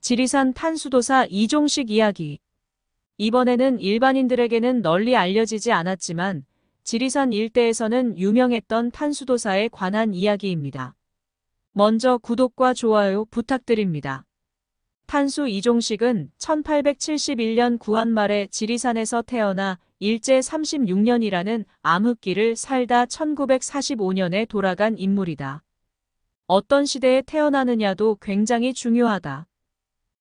지리산 탄수도사 이종식 이야기. 이번에는 일반인들에게는 널리 알려지지 않았지만 지리산 일대에서는 유명했던 탄수도사에 관한 이야기입니다. 먼저 구독과 좋아요 부탁드립니다. 탄수 이종식은 1871년 구한 말에 지리산에서 태어나 일제 36년이라는 암흑기를 살다 1945년에 돌아간 인물이다. 어떤 시대에 태어나느냐도 굉장히 중요하다.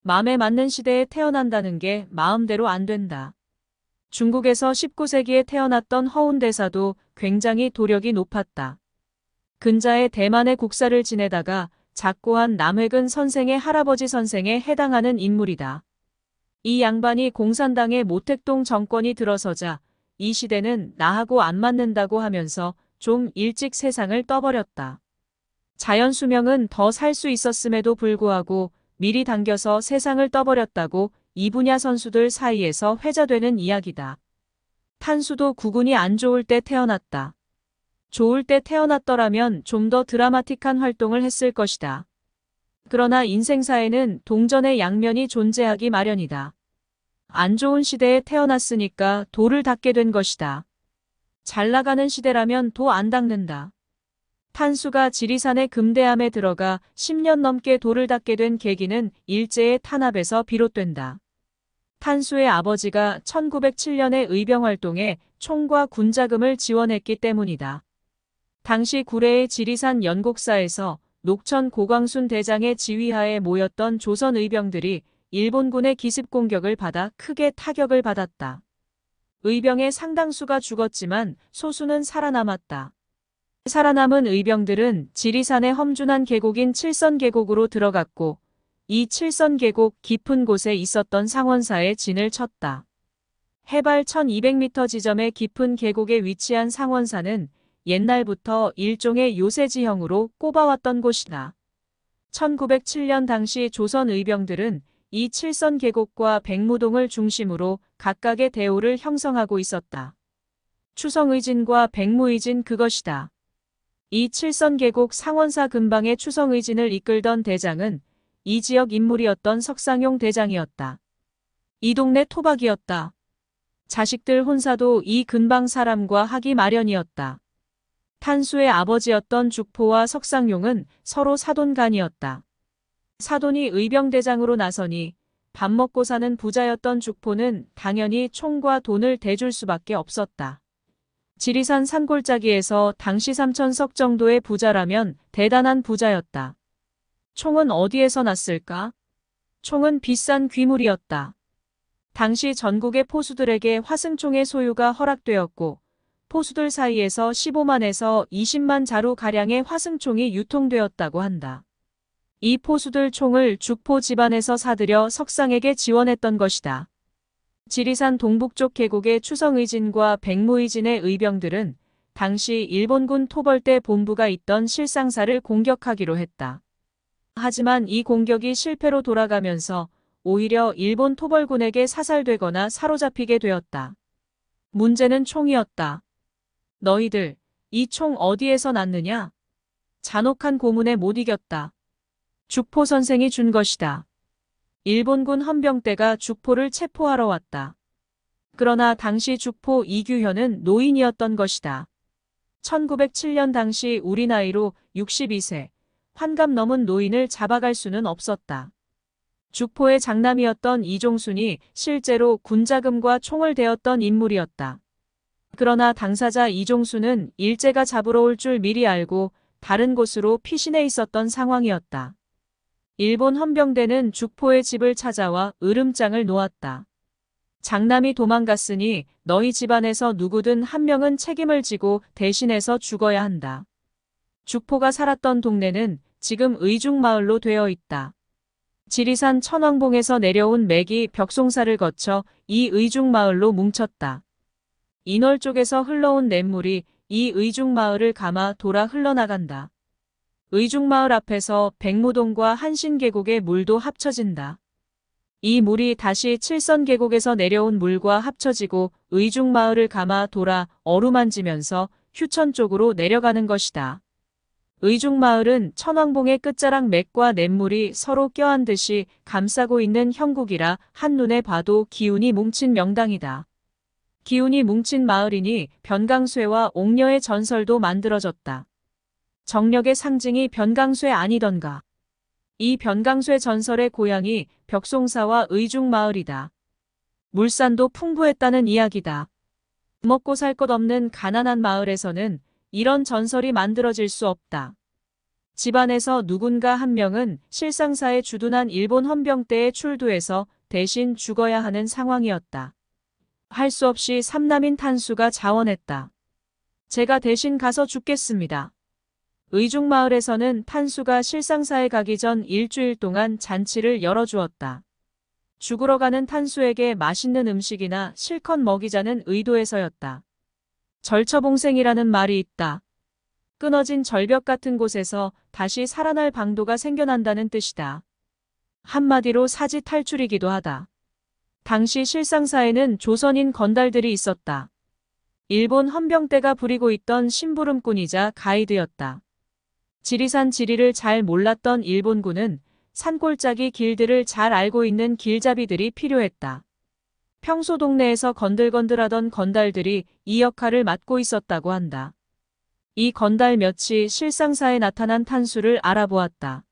마음에 맞는 시대에 태어난다는 게 마음대로 안 된다. 중국에서 19세기에 태어났던 허운대사도 굉장히 도력이 높았다. 근자에 대만의 국사를 지내다가 작고한 남획은 선생의 할아버지 선생에 해당하는 인물이다. 이 양반이 공산당의 모택동 정권이 들어서자 이 시대는 나하고 안 맞는다고 하면서 좀 일찍 세상을 떠버렸다. 자연 수명은 더 살 수 있었음에도 불구하고 미리 당겨서 세상을 떠버렸다고 이 분야 선수들 사이에서 회자되는 이야기다. 탄수도 구군이 안 좋을 때 태어났다. 좋을 때 태어났더라면 좀 더 드라마틱한 활동을 했을 것이다. 그러나 인생사에는 동전의 양면이 존재하기 마련이다. 안 좋은 시대에 태어났으니까 도를 닦게 된 것이다. 잘 나가는 시대라면 도 안 닦는다. 탄수가 지리산의 금대암에 들어가 10년 넘게 도를 닦게 된 계기는 일제의 탄압에서 비롯된다. 탄수의 아버지가 1907년에 의병활동에 총과 군자금을 지원했기 때문이다. 당시 구례의 지리산 연곡사에서 녹천 고광순 대장의 지휘하에 모였던 조선 의병들이 일본군의 기습 공격을 받아 크게 타격을 받았다. 의병의 상당수가 죽었지만 소수는 살아남았다. 살아남은 의병들은 지리산의 험준한 계곡인 칠선계곡으로 들어갔고 이 칠선계곡 깊은 곳에 있었던 상원사에 진을 쳤다. 해발 1200m 지점의 깊은 계곡에 위치한 상원사는 옛날부터 일종의 요새지형으로 꼽아왔던 곳이다. 1907년 당시 조선 의병들은 이 칠선계곡과 백무동을 중심으로 각각의 대오를 형성하고 있었다. 추성의진과 백무의진 그것이다. 이 칠선계곡 상원사 근방의 추성의진을 이끌던 대장은 이 지역 인물이었던 석상용 대장이었다. 이 동네 토박이었다. 자식들 혼사도 이 근방 사람과 하기 마련이었다. 탄수의 아버지였던 죽포와 석상용은 서로 사돈간이었다. 사돈이 의병대장으로 나서니 밥 먹고 사는 부자였던 죽포는 당연히 총과 돈을 대줄 수밖에 없었다. 지리산 산골짜기에서 당시 3천석 정도의 부자라면 대단한 부자였다. 총은 어디에서 났을까? 총은 비싼 귀물이었다. 당시 전국의 포수들에게 화승총의 소유가 허락되었고 포수들 사이에서 15만에서 20만 자루가량의 화승총이 유통되었다고 한다. 이 포수들 총을 죽포 집안에서 사들여 석상에게 지원했던 것이다. 지리산 동북쪽 계곡의 추성의진과 백무의진의 의병들은 당시 일본군 토벌대 본부가 있던 실상사를 공격하기로 했다. 하지만 이 공격이 실패로 돌아가면서 오히려 일본 토벌군에게 사살되거나 사로잡히게 되었다. 문제는 총이었다. 너희들, 이 총 어디에서 났느냐? 잔혹한 고문에 못 이겼다. 죽포 선생이 준 것이다. 일본군 헌병대가 죽포를 체포하러 왔다. 그러나 당시 죽포 이규현은 노인이었던 것이다. 1907년 당시 우리 나이로 62세, 환갑 넘은 노인을 잡아갈 수는 없었다. 죽포의 장남이었던 이종순이 실제로 군자금과 총을 대었던 인물이었다. 그러나 당사자 이종순은 일제가 잡으러 올 줄 미리 알고 다른 곳으로 피신해 있었던 상황이었다. 일본 헌병대는 죽포의 집을 찾아와 으름장을 놓았다. 장남이 도망갔으니 너희 집안에서 누구든 한 명은 책임을 지고 대신해서 죽어야 한다. 죽포가 살았던 동네는 지금 의중마을로 되어 있다. 지리산 천왕봉에서 내려온 맥이 벽송사를 거쳐 이 의중마을로 뭉쳤다. 인월 쪽에서 흘러온 냇물이 이 의중마을을 감아 돌아 흘러나간다. 의중마을 앞에서 백무동과 한신계곡의 물도 합쳐진다. 이 물이 다시 칠선계곡에서 내려온 물과 합쳐지고 의중마을을 감아 돌아 어루만지면서 휴천 쪽으로 내려가는 것이다. 의중마을은 천왕봉의 끝자락 맥과 냇물이 서로 껴안듯이 감싸고 있는 형국이라 한눈에 봐도 기운이 뭉친 명당이다. 기운이 뭉친 마을이니 변강쇠와 옥녀의 전설도 만들어졌다. 정력의 상징이 변강쇠 아니던가. 이 변강쇠 전설의 고향이 벽송사와 의중마을이다. 물산도 풍부했다는 이야기다. 먹고 살 것 없는 가난한 마을에서는 이런 전설이 만들어질 수 없다. 집안에서 누군가 한 명은 실상사에 주둔한 일본 헌병대에 출두해서 대신 죽어야 하는 상황이었다. 할 수 없이 삼남인 탄수가 자원했다. 제가 대신 가서 죽겠습니다. 의중마을에서는 탄수가 실상사에 가기 전 일주일 동안 잔치를 열어주었다. 죽으러 가는 탄수에게 맛있는 음식이나 실컷 먹이자는 의도에서였다. 절처봉생이라는 말이 있다. 끊어진 절벽 같은 곳에서 다시 살아날 방도가 생겨난다는 뜻이다. 한마디로 사지 탈출이기도 하다. 당시 실상사에는 조선인 건달들이 있었다. 일본 헌병대가 부리고 있던 심부름꾼이자 가이드였다. 지리산 지리를 잘 몰랐던 일본군은 산골짜기 길들을 잘 알고 있는 길잡이들이 필요했다. 평소 동네에서 건들건들하던 건달들이 이 역할을 맡고 있었다고 한다. 이 건달 몇이 실상사에 나타난 탄수를 알아보았다.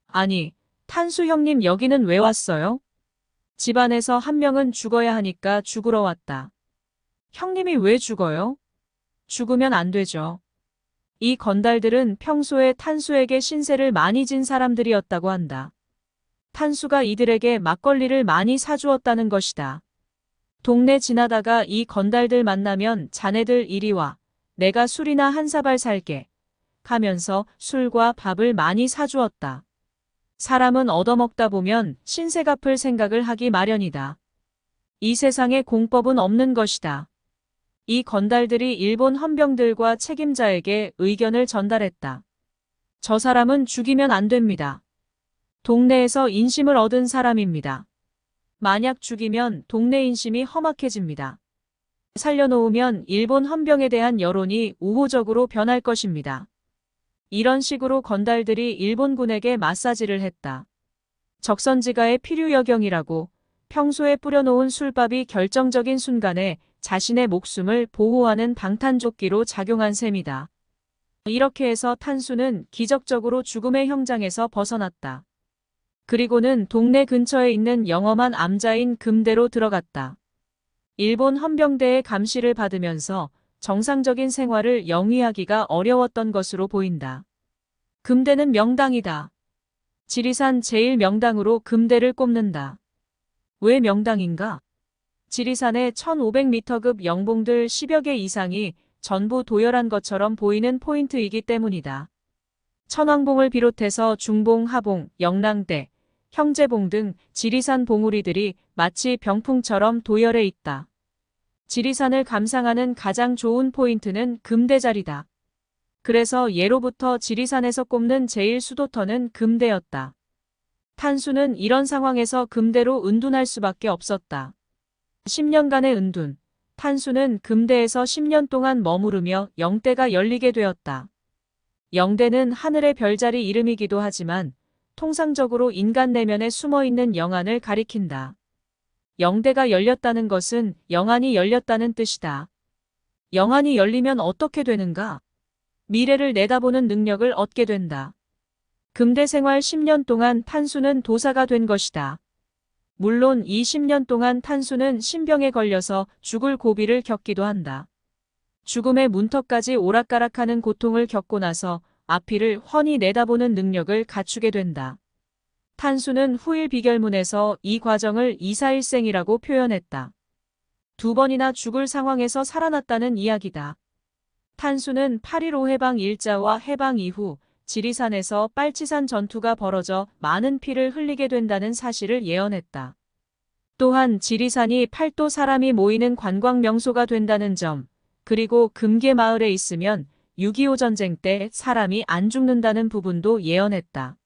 아니, 탄수 형님 여기는 왜 왔어요? 집안에서 한 명은 죽어야 하니까 죽으러 왔다. 형님이 왜 죽어요? 죽으면 안 되죠. 이 건달들은 평소에 탄수에게 신세를 많이 진 사람들이었다고 한다. 탄수가 이들에게 막걸리를 많이 사주었다는 것이다. 동네 지나다가 이 건달들 만나면 자네들 이리 와. 내가 술이나 한 사발 살게. 가면서 술과 밥을 많이 사주었다. 사람은 얻어먹다 보면 신세 갚을 생각을 하기 마련이다. 이 세상에 공법은 없는 것이다. 이 건달들이 일본 헌병들과 책임자에게 의견을 전달했다. 저 사람은 죽이면 안 됩니다. 동네에서 인심을 얻은 사람입니다. 만약 죽이면 동네 인심이 험악해집니다. 살려놓으면 일본 헌병에 대한 여론이 우호적으로 변할 것입니다. 이런 식으로 건달들이 일본군에게 마사지를 했다. 적선지가의 필요여경이라고 평소에 뿌려놓은 술밥이 결정적인 순간에 자신의 목숨을 보호하는 방탄조끼로 작용한 셈이다. 이렇게 해서 탄수는 기적적으로 죽음의 형장에서 벗어났다. 그리고는 동네 근처에 있는 영험한 암자인 금대로 들어갔다. 일본 헌병대의 감시를 받으면서 정상적인 생활을 영위하기가 어려웠던 것으로 보인다. 금대는 명당이다. 지리산 제1명당으로 금대를 꼽는다. 왜 명당인가? 지리산의 1500m급 영봉들 10여 개 이상이 전부 도열한 것처럼 보이는 포인트이기 때문이다. 천왕봉을 비롯해서 중봉, 하봉, 영랑대, 형제봉 등 지리산 봉우리들이 마치 병풍처럼 도열해 있다. 지리산을 감상하는 가장 좋은 포인트는 금대자리다. 그래서 예로부터 지리산에서 꼽는 제1수도터는 금대였다. 탄수는 이런 상황에서 금대로 은둔할 수밖에 없었다. 10년간의 은둔, 탄수는 금대에서 10년 동안 머무르며 영대가 열리게 되었다. 영대는 하늘의 별자리 이름이기도 하지만 통상적으로 인간 내면에 숨어있는 영안을 가리킨다. 영대가 열렸다는 것은 영안이 열렸다는 뜻이다. 영안이 열리면 어떻게 되는가? 미래를 내다보는 능력을 얻게 된다. 금대 생활 10년 동안 탄수는 도사가 된 것이다. 물론 이 10년 동안 탄수는 신병에 걸려서 죽을 고비를 겪기도 한다. 죽음의 문턱까지 오락가락하는 고통을 겪고 나서 앞이를 훤히 내다보는 능력을 갖추게 된다. 탄수는 후일 비결문에서 이 과정을 이사일생이라고 표현했다. 2번이나 죽을 상황에서 살아났다는 이야기다. 탄수는 8.15 해방 일자와 해방 이후 지리산에서 빨치산 전투가 벌어져 많은 피를 흘리게 된다는 사실을 예언했다. 또한 지리산이 팔도 사람이 모이는 관광 명소가 된다는 점, 그리고 금계 마을에 있으면 6.25 전쟁 때 사람이 안 죽는다는 부분도 예언했다.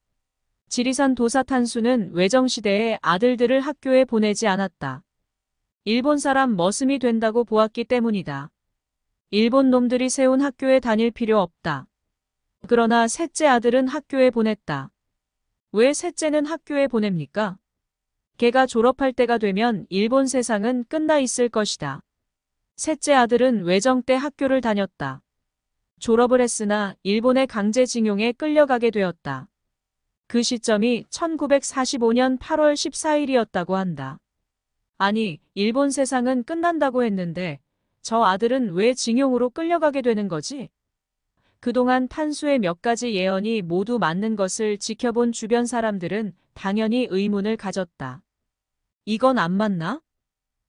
지리산 도사 탄수는 외정시대에 아들들을 학교에 보내지 않았다. 일본 사람 머슴이 된다고 보았기 때문이다. 일본 놈들이 세운 학교에 다닐 필요 없다. 그러나 셋째 아들은 학교에 보냈다. 왜 셋째는 학교에 보냅니까? 걔가 졸업할 때가 되면 일본 세상은 끝나 있을 것이다. 셋째 아들은 외정 때 학교를 다녔다. 졸업을 했으나 일본의 강제징용에 끌려가게 되었다. 그 시점이 1945년 8월 14일이었다고 한다. 아니, 일본 세상은 끝난다고 했는데 저 아들은 왜 징용으로 끌려가게 되는 거지? 그동안 탄수의 몇 가지 예언이 모두 맞는 것을 지켜본 주변 사람들은 당연히 의문을 가졌다. 이건 안 맞나?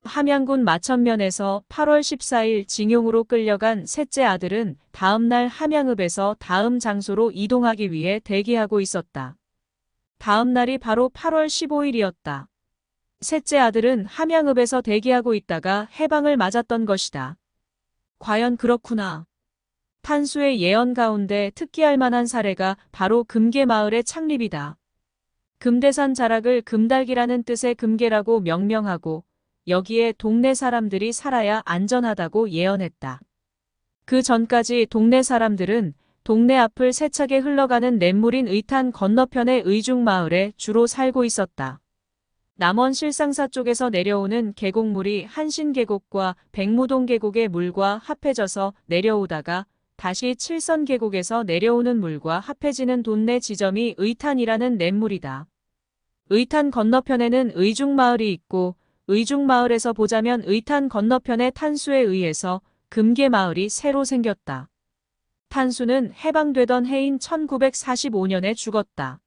함양군 마천면에서 8월 14일 징용으로 끌려간 셋째 아들은 다음 날 함양읍에서 다음 장소로 이동하기 위해 대기하고 있었다. 다음 날이 바로 8월 15일이었다. 셋째 아들은 함양읍에서 대기하고 있다가 해방을 맞았던 것이다. 과연 그렇구나. 탄수의 예언 가운데 특기할 만한 사례가 바로 금계마을의 창립이다. 금대산 자락을 금달기라는 뜻의 금계라고 명명하고 여기에 동네 사람들이 살아야 안전하다고 예언했다. 그 전까지 동네 사람들은 동네 앞을 세차게 흘러가는 냇물인 의탄 건너편의 의중마을에 주로 살고 있었다. 남원 실상사 쪽에서 내려오는 계곡물이 한신계곡과 백무동 계곡의 물과 합해져서 내려오다가 다시 칠선 계곡에서 내려오는 물과 합해지는 돈내 지점이 의탄이라는 냇물이다. 의탄 건너편에는 의중마을이 있고 의중마을에서 보자면 의탄 건너편의 탄수에 의해서 금계마을이 새로 생겼다. 탄수는 해방되던 해인 1945년에 죽었다.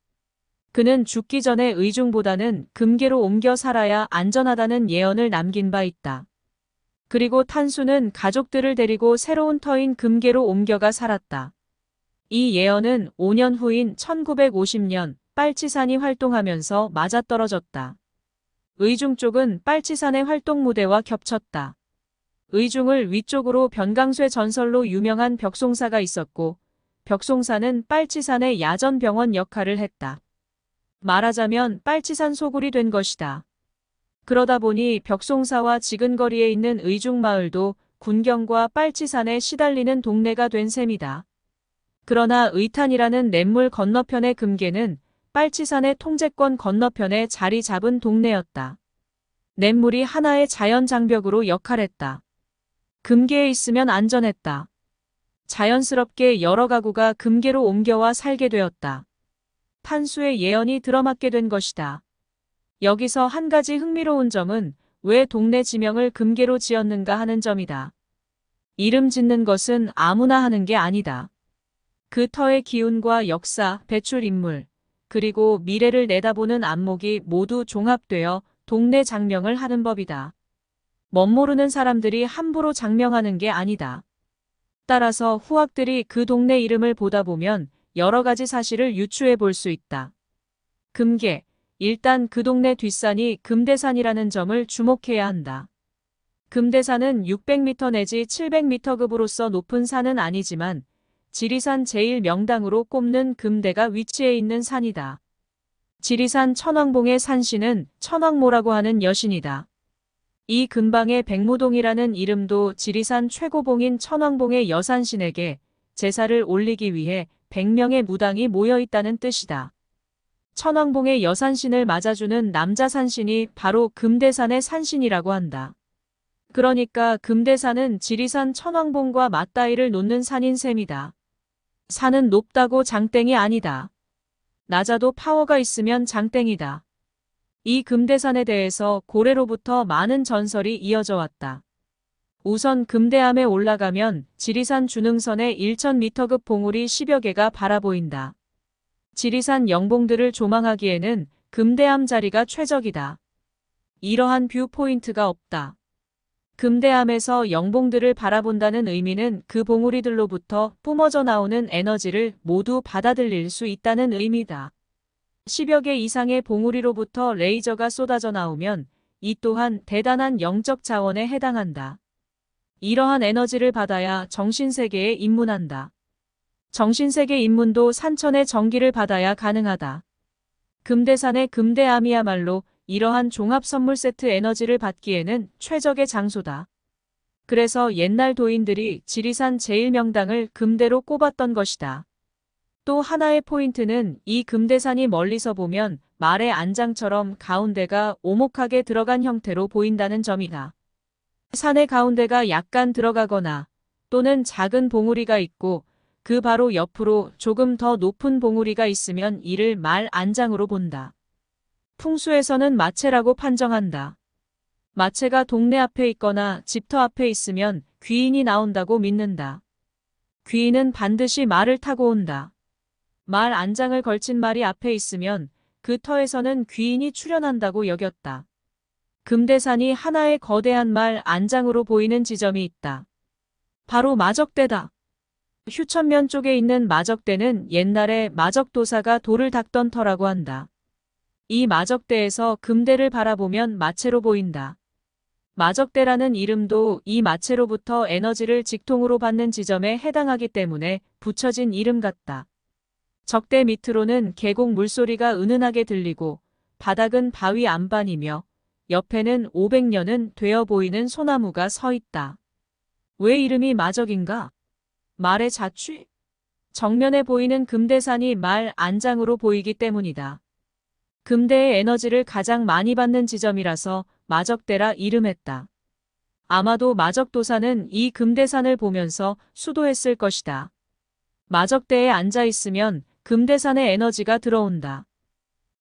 그는 죽기 전에 의중보다는 금계로 옮겨 살아야 안전하다는 예언을 남긴 바 있다. 그리고 탄수는 가족들을 데리고 새로운 터인 금계로 옮겨가 살았다. 이 예언은 5년 후인 1950년 빨치산이 활동하면서 맞아떨어졌다. 의중 쪽은 빨치산의 활동 무대와 겹쳤다. 의중을 위쪽으로 변강쇠 전설로 유명한 벽송사가 있었고 벽송사는 빨치산의 야전병원 역할을 했다. 말하자면 빨치산 소굴이 된 것이다. 그러다 보니 벽송사와 지근거리에 있는 의중마을도 군경과 빨치산에 시달리는 동네가 된 셈이다. 그러나 의탄이라는 냇물 건너편의 금계는 빨치산의 통제권 건너편에 자리 잡은 동네였다. 냇물이 하나의 자연장벽으로 역할했다. 금계에 있으면 안전했다. 자연스럽게 여러 가구가 금계로 옮겨와 살게 되었다. 탄수의 예언이 들어맞게 된 것이다. 여기서 한 가지 흥미로운 점은 왜 동네 지명을 금계로 지었는가 하는 점이다. 이름 짓는 것은 아무나 하는 게 아니다. 그 터의 기운과 역사, 배출 인물, 그리고 미래를 내다보는 안목이 모두 종합되어 동네 장명을 하는 법이다. 멋모르는 사람들이 함부로 장명하는 게 아니다. 따라서 후학들이 그 동네 이름을 보다 보면 여러 가지 사실을 유추해 볼 수 있다. 금계, 일단 그 동네 뒷산이 금대산이라는 점을 주목해야 한다. 금대산은 600m 내지 700m급으로서 높은 산은 아니지만 지리산 제1명당으로 꼽는 금대가 위치해 있는 산이다. 지리산 천왕봉의 산신은 천왕모라고 하는 여신이다. 이 근방의 백무동이라는 이름도 지리산 최고봉인 천왕봉의 여산신에게 제사를 올리기 위해 100명의 무당이 모여 있다는 뜻이다. 천왕봉의 여산신을 맞아주는 남자 산신이 바로 금대산의 산신이라고 한다. 그러니까 금대산은 지리산 천왕봉과 맞다이를 놓는 산인 셈이다. 산은 높다고 장땡이 아니다. 낮아도 파워가 있으면 장땡이다. 이 금대산에 대해서 고래로부터 많은 전설이 이어져 왔다. 우선 금대암에 올라가면 지리산 준흥선의 1000m급 봉우리 10여 개가 바라보인다. 지리산 영봉들을 조망하기에는 금대암 자리가 최적이다. 이러한 뷰 포인트가 없다. 금대암에서 영봉들을 바라본다는 의미는 그 봉우리들로부터 뿜어져 나오는 에너지를 모두 받아들일 수 있다는 의미다. 10여 개 이상의 봉우리로부터 레이저가 쏟아져 나오면 이 또한 대단한 영적 자원에 해당한다. 이러한 에너지를 받아야 정신세계에 입문한다. 정신세계 입문도 산천의 전기를 받아야 가능하다. 금대산의 금대암이야말로 이러한 종합선물 세트 에너지를 받기에는 최적의 장소다. 그래서 옛날 도인들이 지리산 제1명당을 금대로 꼽았던 것이다. 또 하나의 포인트는 이 금대산이 멀리서 보면 말의 안장처럼 가운데가 오목하게 들어간 형태로 보인다는 점이다. 산의 가운데가 약간 들어가거나 또는 작은 봉우리가 있고 그 바로 옆으로 조금 더 높은 봉우리가 있으면 이를 말 안장으로 본다. 풍수에서는 마체라고 판정한다. 마체가 동네 앞에 있거나 집터 앞에 있으면 귀인이 나온다고 믿는다. 귀인은 반드시 말을 타고 온다. 말 안장을 걸친 말이 앞에 있으면 그 터에서는 귀인이 출현한다고 여겼다. 금대산이 하나의 거대한 말 안장으로 보이는 지점이 있다. 바로 마적대다. 휴천면 쪽에 있는 마적대는 옛날에 마적도사가 돌을 닦던 터라고 한다. 이 마적대에서 금대를 바라보면 마체로 보인다. 마적대라는 이름도 이 마체로부터 에너지를 직통으로 받는 지점에 해당하기 때문에 붙여진 이름 같다. 적대 밑으로는 계곡 물소리가 은은하게 들리고 바닥은 바위 안반이며 옆에는 500년은 되어 보이는 소나무가 서 있다. 왜 이름이 마적인가? 말의 자취? 정면에 보이는 금대산이 말 안장으로 보이기 때문이다. 금대의 에너지를 가장 많이 받는 지점이라서 마적대라 이름했다. 아마도 마적도사는 이 금대산을 보면서 수도했을 것이다. 마적대에 앉아 있으면 금대산의 에너지가 들어온다.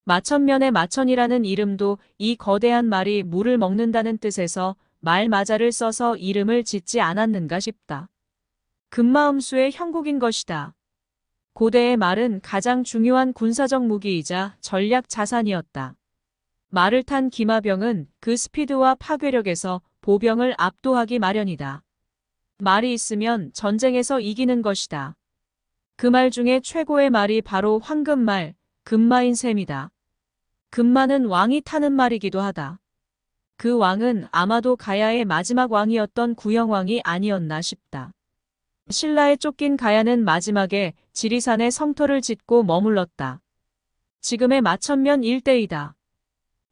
마천면의 마천이라는 이름도 이 거대한 말이 물을 먹는다는 뜻에서 말마자를 써서 이름을 짓지 않았는가 싶다. 금마음수의 형국인 것이다. 고대의 말은 가장 중요한 군사적 무기이자 전략 자산이었다. 말을 탄 기마병은 그 스피드와 파괴력에서 보병을 압도하기 마련이다. 말이 있으면 전쟁에서 이기는 것이다. 그 말 중에 최고의 말이 바로 황금말, 금마인 셈이다. 금마는 왕이 타는 말이기도 하다. 그 왕은 아마도 가야의 마지막 왕이었던 구영왕이 아니었나 싶다. 신라에 쫓긴 가야는 마지막에 지리산에 성터를 짓고 머물렀다. 지금의 마천면 일대이다.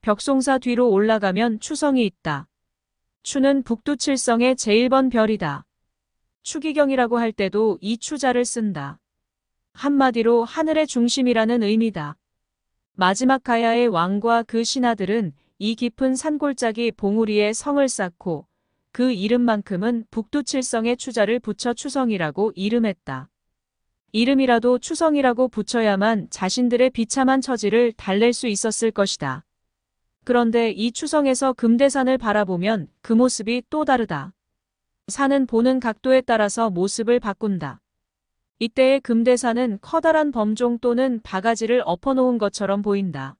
벽송사 뒤로 올라가면 추성이 있다. 추는 북두칠성의 제1번 별이다. 추기경이라고 할 때도 이 추자를 쓴다. 한마디로 하늘의 중심이라는 의미다. 마지막 가야의 왕과 그 신하들은 이 깊은 산골짜기 봉우리에 성을 쌓고 그 이름만큼은 북두칠성의 추자를 붙여 추성이라고 이름했다. 이름이라도 추성이라고 붙여야만 자신들의 비참한 처지를 달랠 수 있었을 것이다. 그런데 이 추성에서 금대산을 바라보면 그 모습이 또 다르다. 산은 보는 각도에 따라서 모습을 바꾼다. 이때의 금대산은 커다란 범종 또는 바가지를 엎어놓은 것처럼 보인다.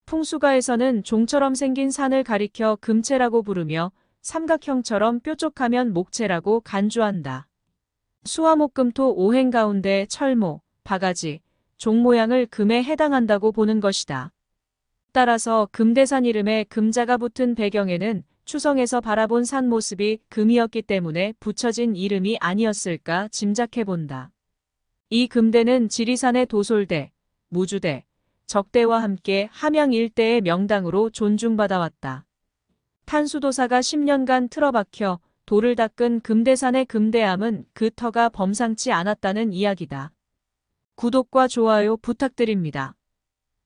풍수가에서는 종처럼 생긴 산을 가리켜 금체라고 부르며 삼각형처럼 뾰족하면 목체라고 간주한다. 수화목금토 오행 가운데 철모, 바가지, 종 모양을 금에 해당한다고 보는 것이다. 따라서 금대산 이름에 금자가 붙은 배경에는 추성에서 바라본 산 모습이 금이었기 때문에 붙여진 이름이 아니었을까 짐작해본다. 이 금대는 지리산의 도솔대, 무주대, 적대와 함께 함양 일대의 명당으로 존중받아왔다. 탄수도사가 10년간 틀어박혀 돌을 닦은 금대산의 금대암은 그 터가 범상치 않았다는 이야기다. 구독과 좋아요 부탁드립니다.